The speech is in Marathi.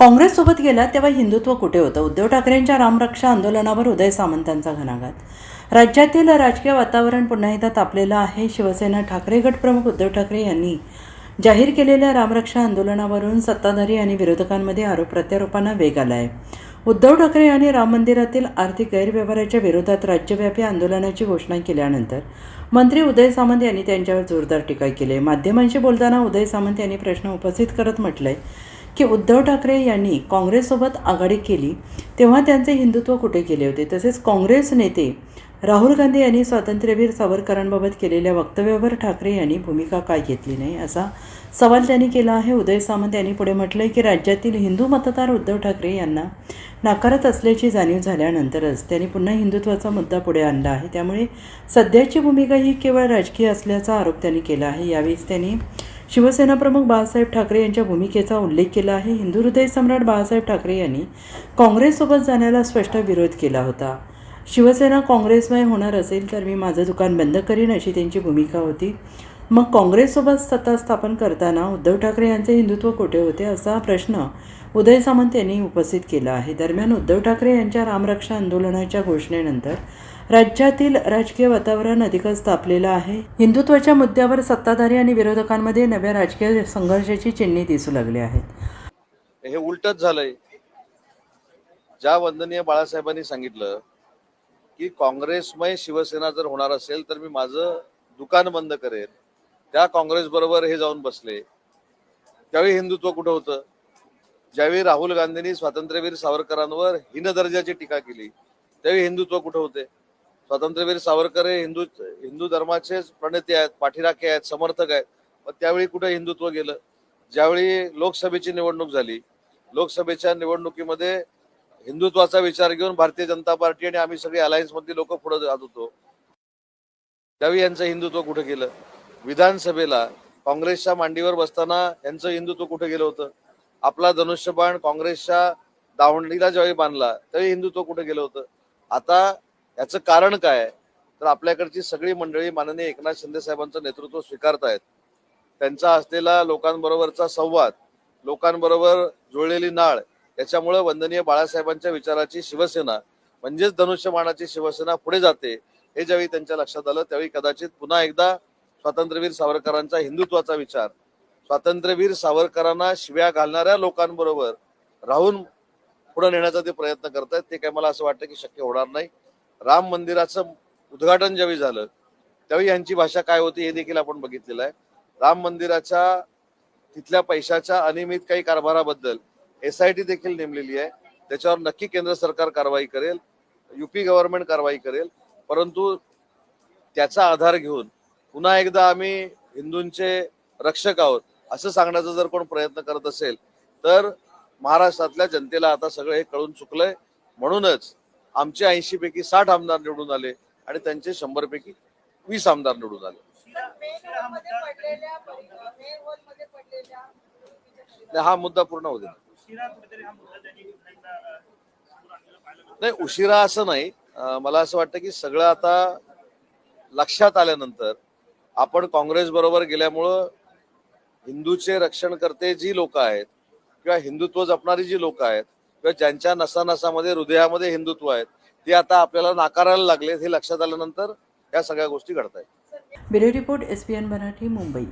काँग्रेससोबत गेला तेव्हा हिंदुत्व कुठे होतं? उद्धव ठाकरेंच्या रामरक्षा आंदोलनावर उदय सामंतांचा घणाघात। राज्यातील राजकीय वातावरण पुन्हा एकदा तापलेलं आहे। शिवसेना ठाकरे गटप्रमुख उद्धव ठाकरे यांनी जाहीर केलेल्या रामरक्षा आंदोलनावरून सत्ताधारी आणि विरोधकांमध्ये आरोप प्रत्यारोपांना वेग आला आहे। उद्धव ठाकरे यांनी राम मंदिरातील आर्थिक गैरव्यवहाराच्या विरोधात राज्यव्यापी आंदोलनाची घोषणा केल्यानंतर मंत्री उदय सामंत यांनी त्यांच्यावर जोरदार टीका केली आहे। माध्यमांशी बोलताना उदय सामंत यांनी प्रश्न उपस्थित करत म्हटलंय की उद्धव ठाकरे यांनी काँग्रेससोबत आघाडी केली तेव्हा त्यांचे हिंदुत्व कुठे गेले होते? तसेच काँग्रेस नेते राहुल गांधी यांनी स्वातंत्र्यवीर सावरकरांबाबत केलेल्या वक्तव्यावर ठाकरे यांनी भूमिका काय घेतली नाही, असा सवाल त्यांनी केला आहे। उदय सामंत यांनी पुढे म्हटलंय की राज्यातील हिंदू मतदार उद्धव ठाकरे यांना नाकारत असल्याची जाणीव झाल्यानंतरच त्यांनी पुन्हा हिंदुत्वाचा मुद्दा पुढे आणला आहे। त्यामुळे सध्याची भूमिका ही केवळ राजकीय असल्याचा आरोप त्यांनी केला आहे। यावेळी त्यांनी शिवसेना प्रमुख बाळासाहेब ठाकरे यांच्या भूमिकेचा उल्लेख केला आहे। हिंदू हृदय सम्राट बाळासाहेब ठाकरे यांनी काँग्रेससोबत जाण्याला स्पष्ट विरोध केला होता। शिवसेना काँग्रेसमय होणार असेल तर मी माझं दुकान बंद करीन, अशी त्यांची भूमिका होती। मग काँग्रेससोबत सत्ता स्थापन करताना उद्धव ठाकरे यांचे हिंदुत्व कुठे होते, असा प्रश्न उदय सामंत यांनी उपस्थित केला आहे। दरम्यान उद्धव ठाकरे यांच्या रामरक्षा आंदोलनाच्या घोषणेनंतर राज्यातील राजकीय वातावरण अधिकच तापलेलं आहे। हिंदुत्वाच्या मुद्द्यावर सत्ताधारी आणि विरोधकांमध्ये नव्या राजकीय संघर्षाची चिन्हे दिसू लागली आहेत। हे उलटच झालंय। ज्या वंदनीय बाळासाहेबांनी सांगितलं की काँग्रेसमय शिवसेना जर होणार असेल तर मी माझं दुकान बंद करेन, त्या काँग्रेस बरोबर हे जाऊन बसले, त्यावेळी हिंदुत्व कुठं होतं? ज्यावेळी राहुल गांधींनी स्वातंत्र्यवीर सावरकरांवर हीन दर्जाची टीका केली त्यावेळी हिंदुत्व कुठं होते? स्वातंत्र्यवीर सावरकर हे हिंदू धर्माचे प्रणेते आहेत, पाठीराखे आहेत, समर्थक आहेत, मग त्यावेळी कुठं हिंदुत्व गेलं? ज्यावेळी लोकसभेची निवडणूक झाली, लोकसभेच्या निवडणुकीमध्ये हिंदुत्वाचा विचार घेऊन भारतीय जनता पार्टी आणि आम्ही सगळे अलायन्स मधली लोक पुढे जात होतो, त्यावेळी यांचं हिंदुत्व कुठे गेलं? विधानसभेला काँग्रेसच्या मांडीवर बसताना यांचं हिंदुत्व कुठे गेलं होतं? आपला धनुष्यबाण काँग्रेसच्या दावणीला ज्यावेळी बांधला त्यावेळी हिंदुत्व कुठे गेलं होतं? आता याचं कारण काय? तर आपल्याकडची सगळी मंडळी माननीय एकनाथ शिंदे साहेबांचं नेतृत्व स्वीकारतायत। त्यांचा असलेला लोकांबरोबरचा संवाद, लोकांबरोबर जुळलेली नाळ, याच्यामुळे वंदनीय बाळासाहेबांच्या विचाराची शिवसेना म्हणजेच धनुष्यबाणाची शिवसेना पुढे जाते हे ज्यावेळी त्यांच्या लक्षात आलं त्यावेळी कदाचित पुन्हा एकदा स्वातंत्र्यवीर सावरकरांचा हिंदुत्वाचा विचार, स्वातंत्र्यवीर सावरकरांना शिव्या घालणाऱ्या लोकांबरोबर राहून पुढे नेण्याचा ते प्रयत्न करतायत। ते काय मला असं वाटतं की शक्य होणार नाही। राम मंदिराचं उद्घाटन ज्यावेळी झालं त्यावेळी यांची भाषा काय होती हे देखील आपण बघितलेलं आहे। राम मंदिराच्या तिथल्या पैशाच्या अनियमित काही कारभाराबद्दल SIT देखील नेमलेली आहे, त्याच्यावर नक्की केंद्र सरकार कारवाई करेल, UP गव्हर्नमेंट कारवाई करेल, परंतु त्याचा आधार घेऊन पुन्हा एकदा आम्ही हिंदूंचे रक्षक आहोत असं सांगण्याचा जर कोण प्रयत्न करत असेल तर महाराष्ट्रातल्या जनतेला आता सगळं हे कळून चुकलंय। म्हणूनच आमचे 80 पैकी 60 आमदार निवडून आले आणि त्यांचे 100 पैकी 20 आमदार निवडून आले। हा मुद्दा पूर्ण होऊ दे। नाही, उशिरा असं नाही, मला असं वाटतं की सगळं आता लक्षात आल्यानंतर आपण काँग्रेस बरोबर गेल्यामुळं हिंदूचे रक्षण करते जी लोक आहेत किंवा हिंदुत्व जपणारी जी लोक आहेत किंवा ज्यांच्या नसानसामध्ये हृदयामध्ये हिंदुत्व आहेत ते आता आपल्याला नाकारायला लागले, हे लक्षात आल्यानंतर या सगळ्या गोष्टी घडतायत। Bureau report SBN Marathi, Mumbai.